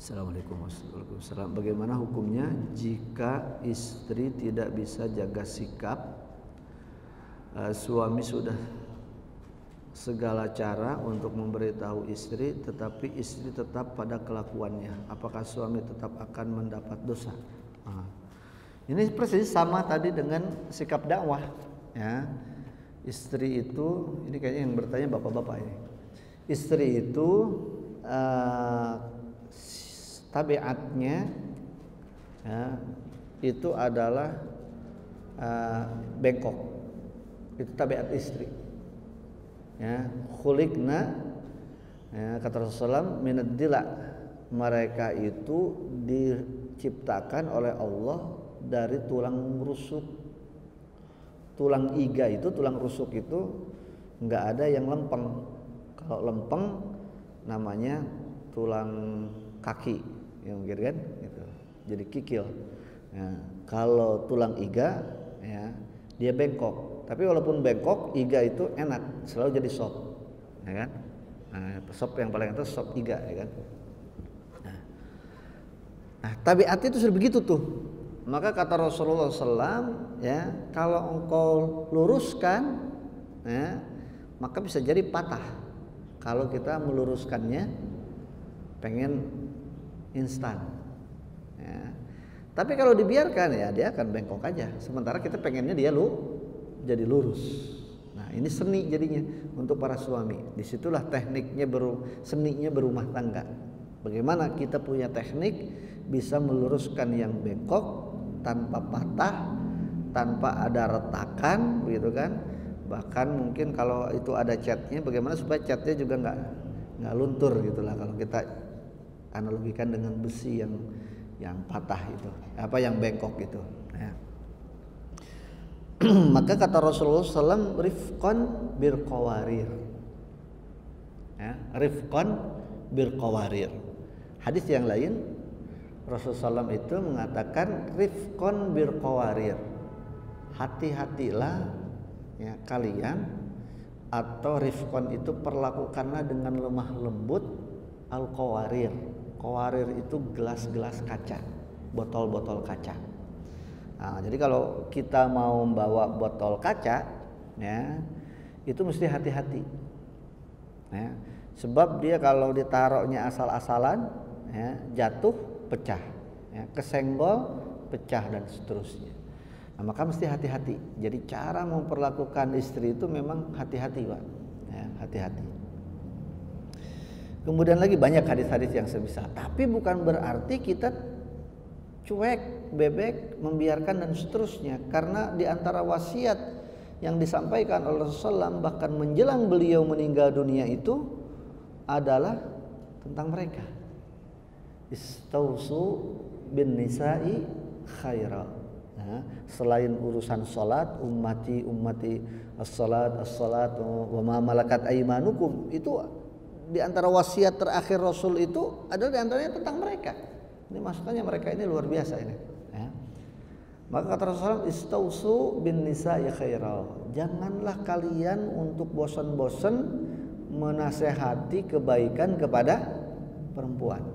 Assalamualaikum warahmatullahi wabarakatuh. Bagaimana hukumnya jika istri tidak bisa jaga sikap, suami sudah segala cara untuk memberitahu istri, tetapi istri tetap pada kelakuannya. Apakah suami tetap akan mendapat dosa? Ini persis sama tadi dengan sikap dakwah. Ya, istri itu, ini kayaknya yang bertanya bapak-bapak ini. Istri itu tabiatnya ya, itu adalah bengkok. Itu tabiat istri. Ya, khuliqna, ya, kata Rasulullah, minad dila, mereka itu diciptakan oleh Allah dari tulang rusuk. Tulang iga itu, tulang rusuk itu nggak ada yang lempeng. Kalau lempeng namanya tulang kaki, yang gitu kan, gitu. Jadi kikil. Ya, kalau tulang iga, ya, dia bengkok. Tapi walaupun bengkok, iga itu enak, selalu jadi sop, ya kan? Nah, sop yang paling itu sop iga, ya kan? Nah, tabiatnya itu sudah begitu tuh. Maka kata Rasulullah SAW, ya, kalau engkau luruskan, ya, maka bisa jadi patah. Kalau kita meluruskannya, pengen instan, ya. Tapi kalau dibiarkan, ya dia akan bengkok aja. Sementara kita pengennya dia jadi lurus. Nah, ini seni jadinya untuk para suami. Disitulah tekniknya seninya berumah tangga. Bagaimana kita punya teknik bisa meluruskan yang bengkok tanpa patah, tanpa ada retakan, begitu kan? Bahkan mungkin kalau itu ada catnya, bagaimana supaya catnya juga nggak luntur gitulah, kalau kita analogikan dengan besi yang patah itu, yang bengkok gitu, ya. Maka kata Rasulullah SAW, rifqan bil qawarir, ya, rifqan bil qawarir. Hadis yang lain Rasulullah SAW itu mengatakan rifqan bil qawarir, hati-hatilah, ya, kalian, atau rifqan itu perlakukanlah dengan lemah lembut al qawarir. Qawarir itu gelas-gelas kaca, botol-botol kaca. Nah, jadi kalau kita mau membawa botol kaca, ya, itu mesti hati-hati, ya, sebab dia kalau ditaruhnya asal-asalan, ya, jatuh pecah, ya, kesenggol pecah dan seterusnya. Nah, maka mesti hati-hati. Jadi cara memperlakukan istri itu memang hati-hati, Pak, ya, hati-hati. Kemudian lagi banyak hadis-hadis yang semisal, tapi bukan berarti kita cuek, bebek, membiarkan dan seterusnya. Karena di antara wasiat yang disampaikan oleh Rasulullah SAW bahkan menjelang beliau meninggal dunia itu adalah tentang mereka. Istausu bin nisa'i khaira. Nah, selain urusan salat, ummati as-salat wa ma malakat aymanukum, itu di antara wasiat terakhir Rasul itu adalah di antaranya tentang mereka. Ini maksudnya mereka ini luar biasa ini, ya. Maka kata Rasulullah, istausu bin nisa'i khairal. Janganlah kalian untuk bosan-bosan menasehati kebaikan kepada perempuan.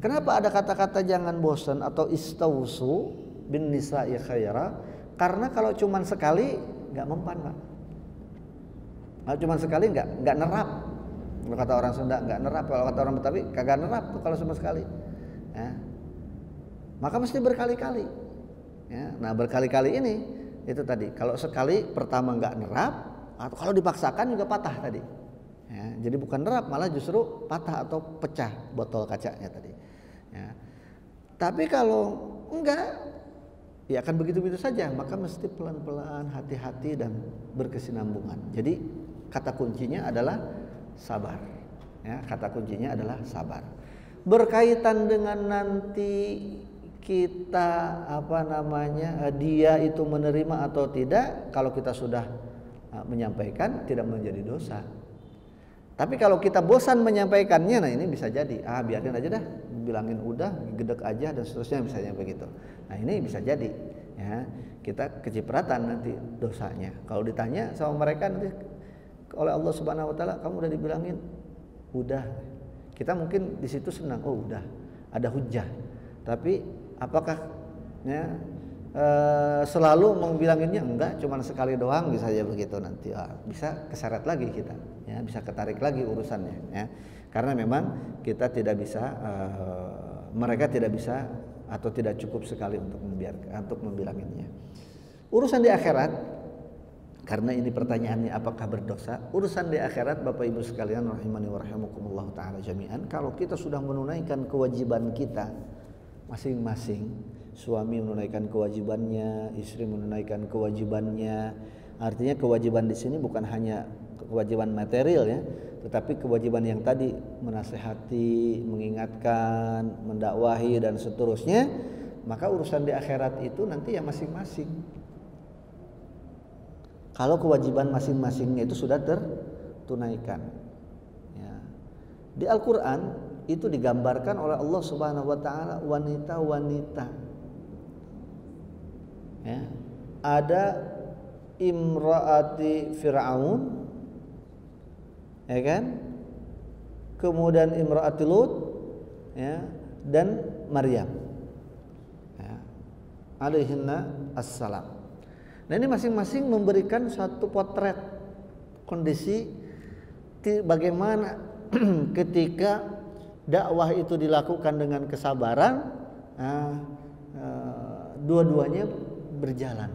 Kenapa ada kata-kata jangan bosan atau istausu bin nisa'i khairal? Karena kalau cuman sekali nggak mempan, Pak. Kalau cuman sekali nggak nerap. Kalau kata orang Sunda nggak nerap, kalau kata orang Betawi kagak nerap tuh kalau cuma sekali, ya. Maka mesti berkali-kali, ya. Nah, berkali-kali ini itu tadi, kalau sekali pertama nggak nerap, atau kalau dipaksakan juga patah tadi, ya. Jadi bukan nerap, malah justru patah atau pecah botol kacanya tadi, ya. Tapi kalau enggak, ya akan begitu-begitu saja. Maka mesti pelan-pelan, hati-hati dan berkesinambungan. Jadi kata kuncinya adalah sabar, ya, kata kuncinya adalah sabar. Berkaitan dengan nanti kita dia itu menerima atau tidak, kalau kita sudah menyampaikan tidak menjadi dosa. Tapi kalau kita bosan menyampaikannya, nah ini bisa jadi biarin aja dah, bilangin udah, gedek aja dan seterusnya, misalnya begitu. Nah, ini bisa jadi, ya, kita kecipratan nanti dosanya. Kalau ditanya sama mereka nanti oleh Allah Subhanahu wa taala, kamu udah dibilangin? Udah. Kita mungkin di situ senang, oh udah ada hujjah. Tapi apakah ya, selalu membilanginnya? Enggak, cuma sekali doang bisa aja begitu, nanti bisa keseret lagi kita, ya, bisa ketarik lagi urusannya, ya. Karena memang kita tidak bisa, mereka tidak bisa atau tidak cukup sekali untuk membilanginnya. Urusan di akhirat, karena ini pertanyaannya apakah berdosa? Urusan di akhirat Bapak Ibu sekalian rahimani wa rahimakumullah taala jami'an, kalau kita sudah menunaikan kewajiban kita masing-masing, suami menunaikan kewajibannya, istri menunaikan kewajibannya. Artinya kewajiban di sini bukan hanya kewajiban material ya, tetapi kewajiban yang tadi menasehati, mengingatkan, mendakwahi dan seterusnya. Maka urusan di akhirat itu nanti ya masing-masing. Kalau kewajiban masing-masingnya itu sudah tertunaikan. Ya. Di Al-Quran itu digambarkan oleh Allah Subhanahu Wa Taala wanita-wanita. Ya. Ada imraati Fir'aun, ya kan? Kemudian imraati Lut, ya, dan Maryam. Ya. Alaihinna assalam. Nah ini masing-masing memberikan satu potret kondisi bagaimana ketika dakwah itu dilakukan dengan kesabaran, dua-duanya berjalan,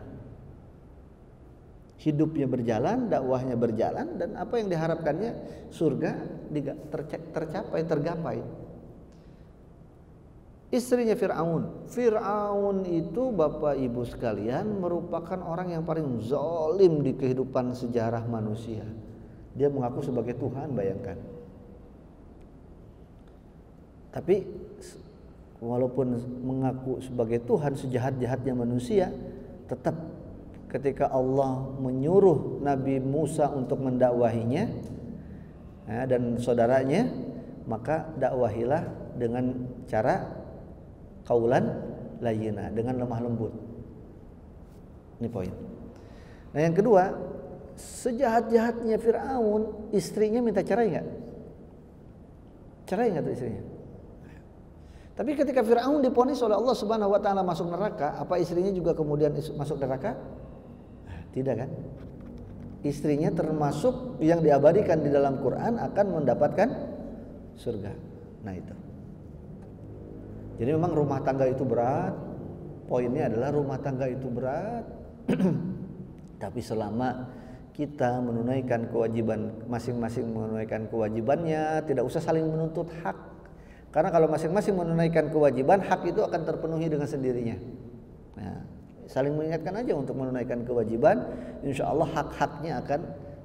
hidupnya berjalan, dakwahnya berjalan, dan apa yang diharapkannya surga tergapai. Istrinya Fir'aun itu Bapak Ibu sekalian merupakan orang yang paling zalim di kehidupan sejarah manusia. Dia mengaku sebagai Tuhan, bayangkan. Tapi walaupun mengaku sebagai Tuhan, sejahat-jahatnya manusia, tetap ketika Allah menyuruh Nabi Musa untuk mendakwahinya, ya, dan saudaranya, maka dakwahilah dengan cara kaulan layyina, dengan lemah lembut. Ini poin. Nah yang kedua, sejahat-jahatnya Fir'aun, istrinya minta cerai nggak? Cerai nggak tuh istrinya? Tapi ketika Fir'aun divonis oleh Allah Subhanahu Wa Taala masuk neraka, apa istrinya juga kemudian masuk neraka? Tidak kan? Istrinya termasuk yang diabadikan di dalam Quran akan mendapatkan surga. Nah itu. Jadi memang rumah tangga itu berat. Poinnya adalah rumah tangga itu berat. Tapi selama kita menunaikan kewajiban, masing-masing menunaikan kewajibannya, tidak usah saling menuntut hak. Karena kalau masing-masing menunaikan kewajiban, hak itu akan terpenuhi dengan sendirinya. Nah, saling mengingatkan aja untuk menunaikan kewajiban, insya Allah hak-haknya akan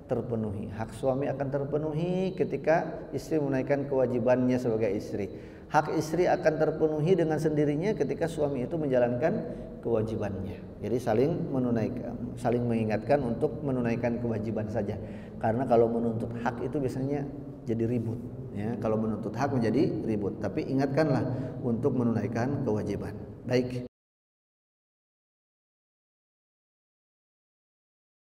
terpenuhi. Hak suami akan terpenuhi ketika istri menunaikan kewajibannya sebagai istri. Hak istri akan terpenuhi dengan sendirinya ketika suami itu menjalankan kewajibannya. Jadi saling mengingatkan untuk menunaikan kewajiban saja. Karena kalau menuntut hak itu biasanya jadi ribut. Ya, kalau menuntut hak menjadi ribut. Tapi ingatkanlah untuk menunaikan kewajiban. Baik.